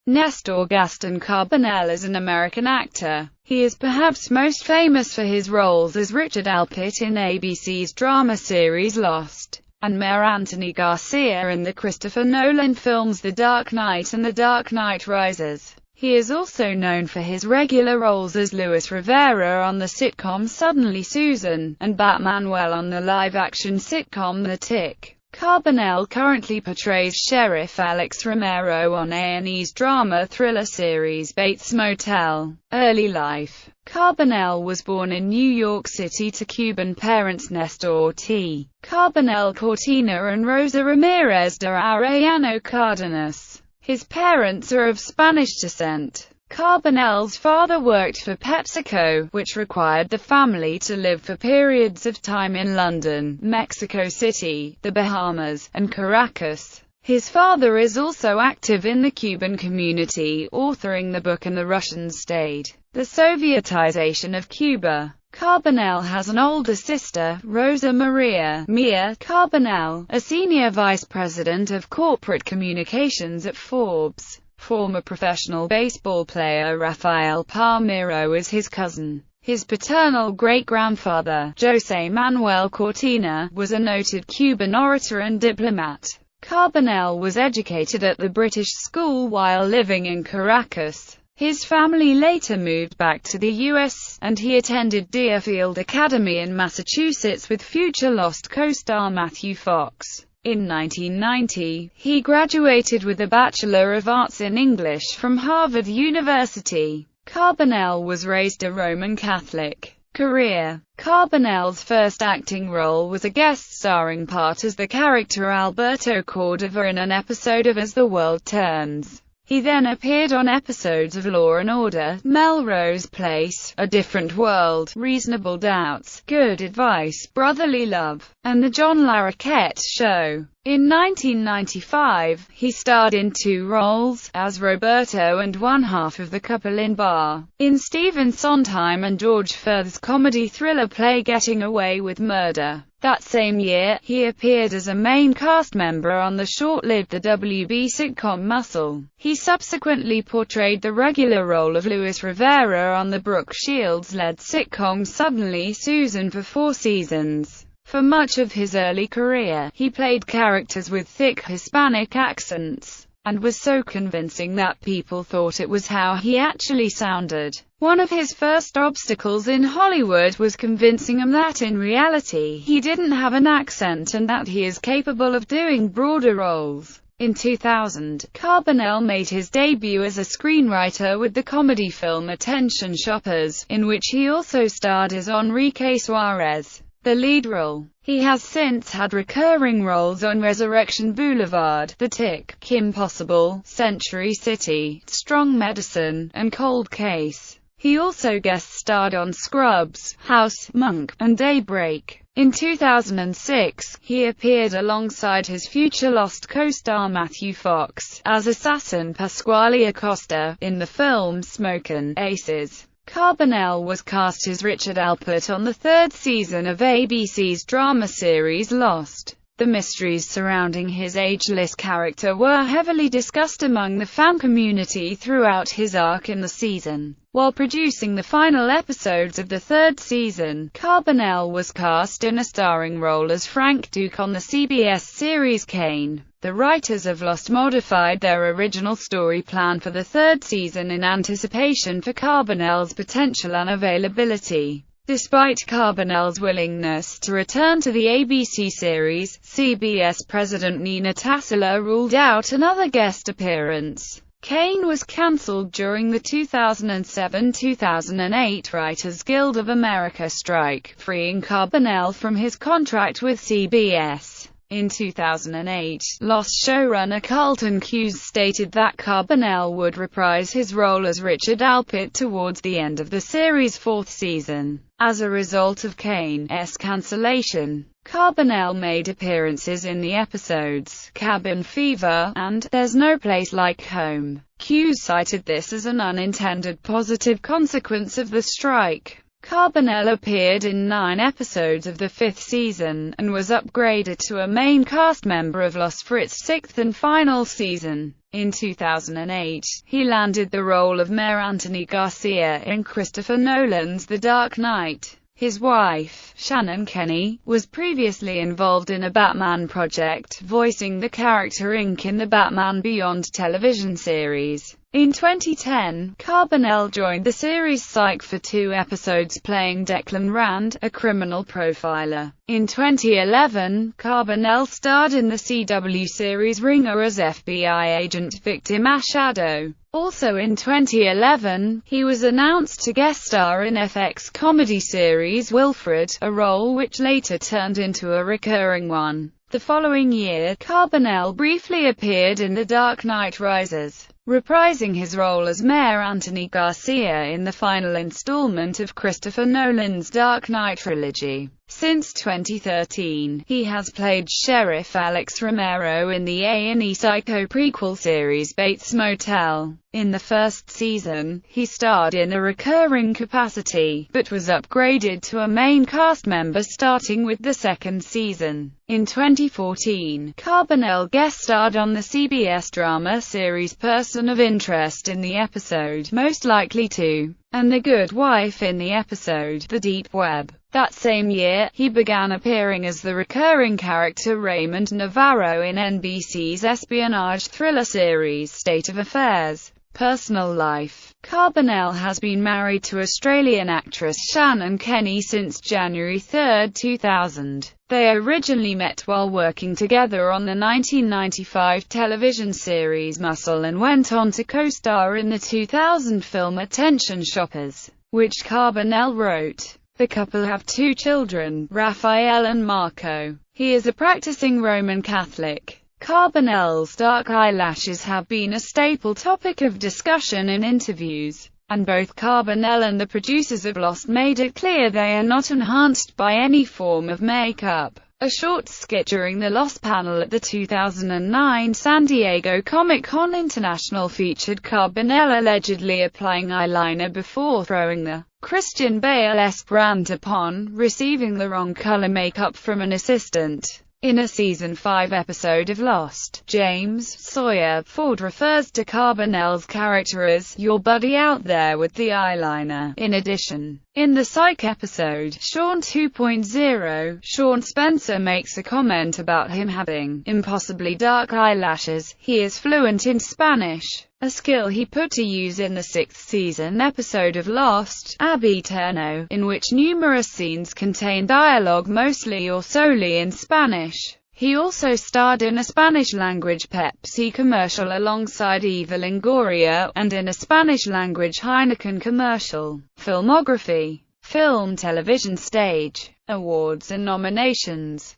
Nestor Carbonell is an American actor. He is perhaps most famous for his roles as Richard Alpert in ABC's drama series Lost, and Mayor Anthony Garcia in the Christopher Nolan films The Dark Knight and The Dark Knight Rises. He is also known for his regular roles as Luis Rivera on the sitcom Suddenly Susan, and Batmanuel on the live-action sitcom The Tick. Carbonell currently portrays Sheriff Alex Romero on A&E's drama-thriller series Bates Motel. Early life. Carbonell was born in New York City to Cuban parents Nestor T. Carbonell Cortina and Rosa Ramirez de Arellano Cardenas. His parents are of Spanish descent. Carbonell's father worked for PepsiCo, which required the family to live for periods of time in London, Mexico City, the Bahamas, and Caracas. His father is also active in the Cuban community, authoring the book And the Russians Stayed: The Sovietization of Cuba. Carbonell has an older sister, Rosa Maria Mia Carbonell, a senior vice president of corporate communications at Forbes. Former professional baseball player Rafael Palmeiro is his cousin. His paternal great-grandfather, José Manuel Cortina, was a noted Cuban orator and diplomat. Carbonell was educated at the British School while living in Caracas. His family later moved back to the U.S., and he attended Deerfield Academy in Massachusetts with future Lost co-star Matthew Fox. In 1990, he graduated with a Bachelor of Arts in English from Harvard University. Carbonell was raised a Roman Catholic. Career. Carbonell's first acting role was a guest-starring part as the character Alberto Cordova in an episode of As the World Turns. He then appeared on episodes of Law and Order, Melrose Place, A Different World, Reasonable Doubts, Good Advice, Brotherly Love, and The John Larroquette Show. In 1995, he starred in two roles, as Roberto and one half of the couple in Bar, in Stephen Sondheim and George Furth's comedy thriller play Getting Away with Murder. That same year, he appeared as a main cast member on the short-lived The WB sitcom Muscle. He subsequently portrayed the regular role of Luis Rivera on the Brooke Shields-led sitcom Suddenly Susan for 4 seasons. For much of his early career, he played characters with thick Hispanic accents, and was so convincing that people thought it was how he actually sounded. One of his first obstacles in Hollywood was convincing them that in reality he didn't have an accent and that he is capable of doing broader roles. In 2000, Carbonell made his debut as a screenwriter with the comedy film Attention Shoppers, in which he also starred as Enrique Suarez, the lead role. He has since had recurring roles on Resurrection Boulevard, The Tick, Kim Possible, Century City, Strong Medicine, and Cold Case. He also guest-starred on Scrubs, House, Monk, and Daybreak. In 2006, he appeared alongside his future Lost co-star Matthew Fox, as assassin Pasquale Acosta, in the film Smokin' Aces. Carbonell was cast as Richard Alpert on the 3rd season of ABC's drama series Lost. The mysteries surrounding his ageless character were heavily discussed among the fan community throughout his arc in the season. While producing the final episodes of the 3rd season, Carbonell was cast in a starring role as Frank Duke on the CBS series Kane. The writers of Lost modified their original story plan for the 3rd season in anticipation for Carbonell's potential unavailability. Despite Carbonell's willingness to return to the ABC series, CBS president Nina Tassila ruled out another guest appearance. Kane was cancelled during the 2007-2008 Writers Guild of America strike, freeing Carbonell from his contract with CBS. In 2008, Lost showrunner Carlton Cuse stated that Carbonell would reprise his role as Richard Alpert towards the end of the series' 4th season. As a result of Kane's cancellation, Carbonell made appearances in the episodes Cabin Fever and There's No Place Like Home. Cuse cited this as an unintended positive consequence of the strike. Carbonell appeared in 9 episodes of the 5th season, and was upgraded to a main cast member of Lost for its 6th and final season. In 2008, he landed the role of Mayor Anthony Garcia in Christopher Nolan's The Dark Knight. His wife, Shannon Kenny, was previously involved in a Batman project, voicing the character Inc. in the Batman Beyond television series. In 2010, Carbonell joined the series Psych for 2 episodes playing Declan Rand, a criminal profiler. In 2011, Carbonell starred in the CW series Ringer as FBI agent Victim Ashado. Also in 2011, he was announced to guest star in FX comedy series Wilfred, a role which later turned into a recurring one. The following year, Carbonell briefly appeared in The Dark Knight Rises, reprising his role as Mayor Anthony Garcia in the final installment of Christopher Nolan's Dark Knight trilogy. Since 2013, he has played Sheriff Alex Romero in the A&E Psycho prequel series Bates Motel. In the first season, he starred in a recurring capacity, but was upgraded to a main cast member starting with the second season. In 2014, Carbonell guest starred on the CBS drama series Person of Interest in the episode Most Likely To, and The Good Wife in the episode The Deep Web. That same year, he began appearing as the recurring character Raymond Navarro in NBC's espionage thriller series State of Affairs. Personal life. Carbonell has been married to Australian actress Shannon Kenny since January 3, 2000. They originally met while working together on the 1995 television series Muscle and went on to co-star in the 2000 film Attention Shoppers, which Carbonell wrote. The couple have 2 children, Raphael and Marco. He is a practicing Roman Catholic. Carbonell's dark eyelashes have been a staple topic of discussion in interviews, and both Carbonell and the producers of Lost made it clear they are not enhanced by any form of makeup. A short skit during the Lost panel at the 2009 San Diego Comic-Con International featured Carbonell allegedly applying eyeliner before throwing the Christian Bale-esque rant upon receiving the wrong color makeup from an assistant. In a Season 5 episode of Lost, James Sawyer Ford refers to Carbonell's character as your buddy out there with the eyeliner. In addition, in the Psych episode, Sean 2.0, Sean Spencer makes a comment about him having impossibly dark eyelashes. He is fluent in Spanish, a skill he put to use in the 6th season episode of Lost, Ab Eterno, in which numerous scenes contain dialogue mostly or solely in Spanish. He also starred in a Spanish-language Pepsi commercial alongside Eva Longoria, and in a Spanish-language Heineken commercial. Filmography. Film, television, stage, awards and nominations.